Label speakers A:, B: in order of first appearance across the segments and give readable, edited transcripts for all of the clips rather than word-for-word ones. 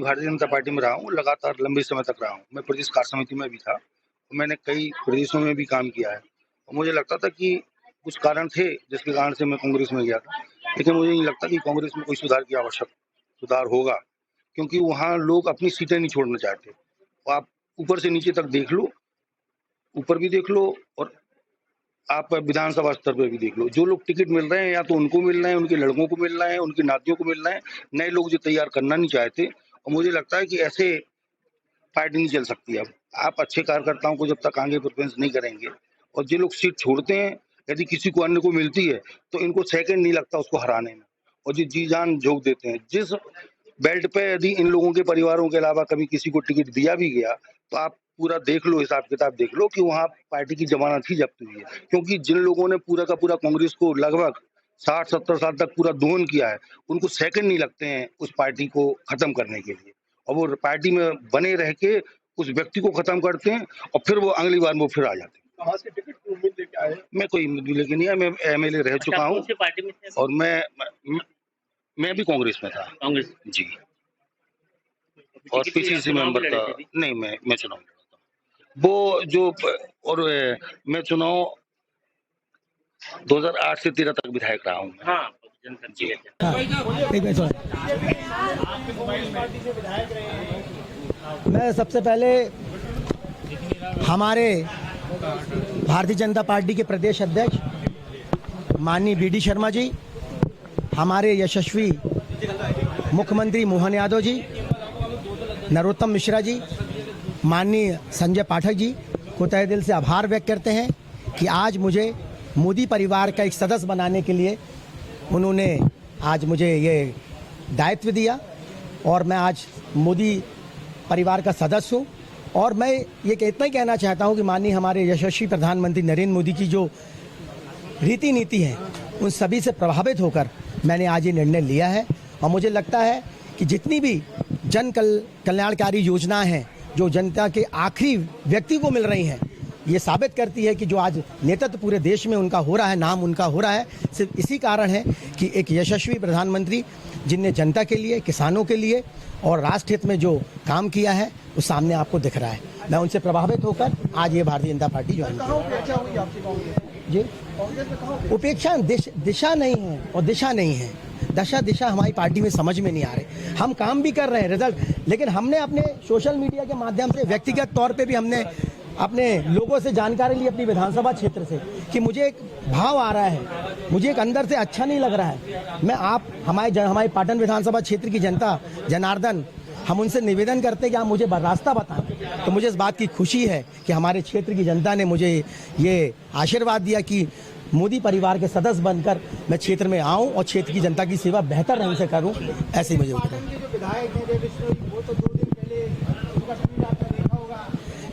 A: Bharatiya Janata party में रहा हूँ, लगातार लंबे समय तक रहा हूँ। मैं प्रदेश कार्य समिति में भी था, मैंने कई प्रदेशों में भी काम किया है और मुझे लगता था कि कुछ कारण थे जिसके कारण से मैं कांग्रेस में गया था, लेकिन मुझे नहीं लगता कि कांग्रेस में कोई सुधार होगा, क्योंकि वहाँ लोग अपनी सीटें नहीं छोड़ना चाहते। आप ऊपर से नीचे तक देख लो, ऊपर भी देख लो और आप विधानसभा स्तर पे भी देख लो, जो लोग टिकट मिल रहे हैं या तो उनको मिल रहे हैं, उनके लड़कों को मिल रहे हैं, उनकी नातियों को मिल रहे हैं, नए लोग जो तैयार करना नहीं चाहते। और मुझे लगता है कि ऐसे पार्टी नहीं चल सकती। अब आप अच्छे कार्यकर्ताओं को जब तक आगे प्रेफरेंस नहीं करेंगे और जो लोग सीट छोड़ते हैं, यदि किसी को अन्य को मिलती है तो इनको सेकंड नहीं लगता उसको हराने में, और जो जी जान झोंक देते हैं। जिस बेल्ट पे यदि इन लोगों के परिवारों के अलावा कभी किसी को टिकट दिया भी गया तो आप पूरा देख लो, हिसाब किताब देख लो कि वहाँ पार्टी की जमानत ही जब्त हुई है, क्योंकि जिन लोगों ने पूरा का पूरा कांग्रेस को लगभग 60-70 साल तक पूरा दोहन किया है, उनको सेकंड नहीं लगते हैं उस पार्टी को खत्म करने के लिए, और वो पार्टी में बने रह के उस व्यक्ति को खत्म करते हैं और फिर वो अगली बार वो फिर आ जाते हैं। कहाँ से टिकट की उम्मीद लेके आए? मैं कोई उम्मीद लेके नहीं आया, मैं एमएलए रह चुका हूँ और मैं भी कांग्रेस में था। कांग्रेस जी। और पीसीसी मेंबर था। नहीं, मैं चुनाव लड़ा था। वो जो और मैं चुनाव 2008 से 13 तक विधायक रहा हूँ। हाँ, जी।
B: मैं सबसे पहले हमारे भारतीय जनता पार्टी के प्रदेश अध्यक्ष माननीय बीडी शर्मा जी, हमारे यशस्वी मुख्यमंत्री मोहन यादव जी, नरोत्तम मिश्रा जी, माननीय संजय पाठक जी को तहे दिल से आभार व्यक्त करते हैं कि आज मुझे मोदी परिवार का एक सदस्य बनाने के लिए उन्होंने आज मुझे ये दायित्व दिया और मैं आज मोदी परिवार का सदस्य हूँ। और मैं ये इतना ही कहना चाहता हूँ कि माननीय हमारे यशस्वी प्रधानमंत्री नरेंद्र मोदी की जो रीति नीति है उन सभी से प्रभावित होकर मैंने आज ये निर्णय लिया है। और मुझे लगता है कि जितनी भी जन कल्याणकारी योजनाएं हैं जो जनता के आखिरी व्यक्ति को मिल रही हैं, ये साबित करती है कि जो आज नेतृत्व पूरे देश में उनका हो रहा है, नाम उनका हो रहा है, सिर्फ इसी कारण है कि एक यशस्वी प्रधानमंत्री जिनने जनता के लिए, किसानों के लिए और राष्ट्र हित में जो काम किया है वो सामने आपको दिख रहा है। मैं उनसे प्रभावित होकर आज ये भारतीय जनता पार्टी ज्वाइन की जी। उपेक्षा दिशा नहीं है और दिशा नहीं है, दिशा हमारी पार्टी में समझ में नहीं आ रही। हम काम भी कर रहे हैं रिजल्ट, लेकिन हमने अपने सोशल मीडिया के माध्यम से व्यक्तिगत तौर पे भी हमने अपने लोगों से जानकारी ली अपनी विधानसभा क्षेत्र से कि मुझे एक भाव आ रहा है, मुझे एक अंदर से अच्छा नहीं लग रहा है। मैं हमारे पाटन विधानसभा क्षेत्र की जनता जनार्दन, हम उनसे निवेदन करते हैं कि आप मुझे रास्ता बताएं। तो मुझे इस बात की खुशी है कि हमारे क्षेत्र की जनता ने मुझे ये आशीर्वाद दिया कि मोदी परिवार के सदस्य बनकर मैं क्षेत्र में आऊं और क्षेत्र की जनता की सेवा बेहतर ढंग से करूं। ऐसे ही मुझे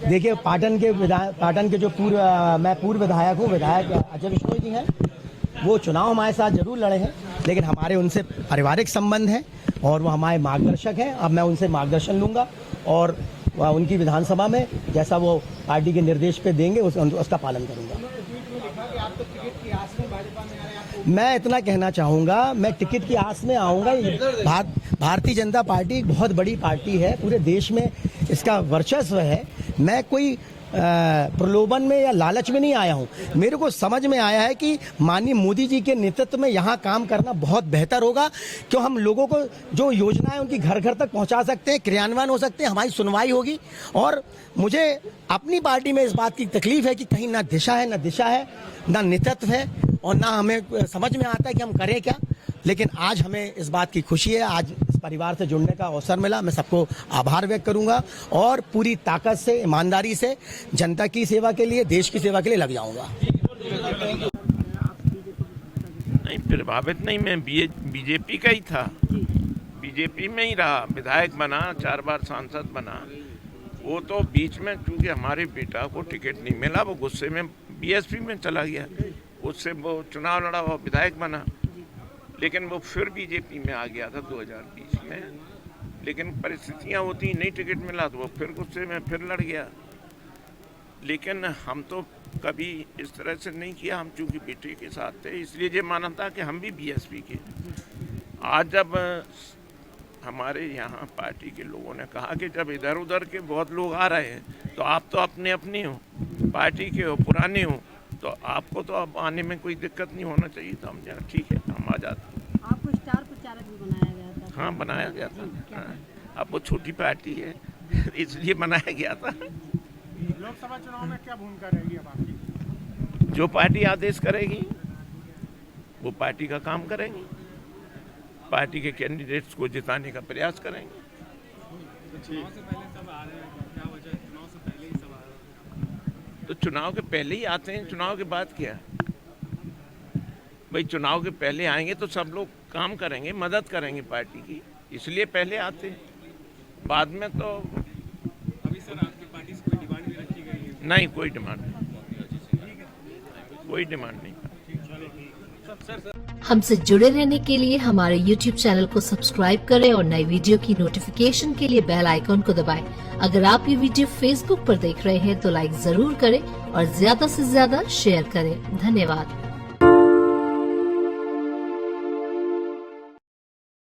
B: देखिए, पाटन के जो मैं पूर्व विधायक हूँ, विधायक अजय बिश्नोई जी हैं, वो चुनाव हमारे साथ जरूर लड़े हैं, लेकिन हमारे उनसे पारिवारिक संबंध हैं और वो हमारे मार्गदर्शक हैं। अब मैं उनसे मार्गदर्शन लूंगा और उनकी विधानसभा में जैसा वो पार्टी के निर्देश पे देंगे उसका पालन करूंगा। मैं इतना कहना चाहूँगा, मैं टिकट की आस में आऊँगा। भारतीय जनता पार्टी एक बहुत बड़ी पार्टी है, पूरे देश में इसका वर्चस्व है। मैं कोई प्रलोभन में या लालच में नहीं आया हूँ। मेरे को समझ में आया है कि माननीय मोदी जी के नेतृत्व में यहाँ काम करना बहुत बेहतर होगा, क्यों हम लोगों को जो योजनाएं उनकी घर घर तक पहुँचा सकते हैं, क्रियान्वयन हो सकते हैं, हमारी सुनवाई होगी। और मुझे अपनी पार्टी में इस बात की तकलीफ है कि कहीं ना दिशा है, ना दिशा है, ना नेतृत्व है और ना हमें समझ में आता है कि हम करें क्या। लेकिन आज हमें इस बात की खुशी है, आज इस परिवार से जुड़ने का अवसर मिला। मैं सबको आभार व्यक्त करूंगा और पूरी ताकत से, ईमानदारी से जनता की सेवा के लिए, देश की सेवा के लिए लग जाऊंगा।
C: नहीं, प्रभावित नहीं, मैं बीजेपी का ही था, बीजेपी में ही रहा, विधायक बना, 4 बार सांसद बना। वो तो बीच में चूंकि हमारे बेटा को टिकट नहीं मिला, वो गुस्से में बीएसपी में चला गया, उससे वो चुनाव लड़ा, वो विधायक बना, लेकिन वो फिर बीजेपी में आ गया था 2020 में। लेकिन परिस्थितियां होती, नहीं टिकट मिला तो वो फिर गुस्से में फिर लड़ गया। लेकिन हम तो कभी इस तरह से नहीं किया, हम चूंकि बेटे के साथ थे इसलिए ये माना था कि हम भी बीएसपी के। आज जब हमारे यहाँ पार्टी के लोगों ने कहा कि जब इधर उधर के बहुत लोग आ रहे हैं तो आप तो अपने अपनी हो, पार्टी के हो, पुराने हो, तो आपको तो अब आने में कोई दिक्कत नहीं होना चाहिए। तो हम कहा ठीक है, हम आ जाते हैं।
D: आपको स्टार प्रचारक भी बनाया गया था।
C: हाँ, बनाया गया था। हाँ, अब वो छोटी पार्टी है इसलिए बनाया गया था।
E: लोकसभा चुनाव में क्या भूमिका रहेगी अब आपकी?
C: जो पार्टी आदेश करेगी वो पार्टी का काम करेंगे, पार्टी के कैंडिडेट्स को जिताने का प्रयास करेंगे। तो चुनाव के पहले ही आते हैं, चुनाव के बाद क्या? भाई चुनाव के पहले आएंगे तो सब लोग काम करेंगे, मदद करेंगे पार्टी की, इसलिए पहले आते हैं। बाद में तो
E: अभी सर आपकी पार्टी से कोई डिमांड भी रखी गई है?
C: नहीं, कोई डिमांड नहीं, कोई डिमांड नहीं।
F: हमसे जुड़े रहने के लिए हमारे YouTube चैनल को सब्सक्राइब करें और नई वीडियो की नोटिफिकेशन के लिए बेल आइकॉन को दबाएं। अगर आप ये वीडियो Facebook पर देख रहे हैं तो लाइक जरूर करें और ज्यादा से ज्यादा शेयर करें। धन्यवाद।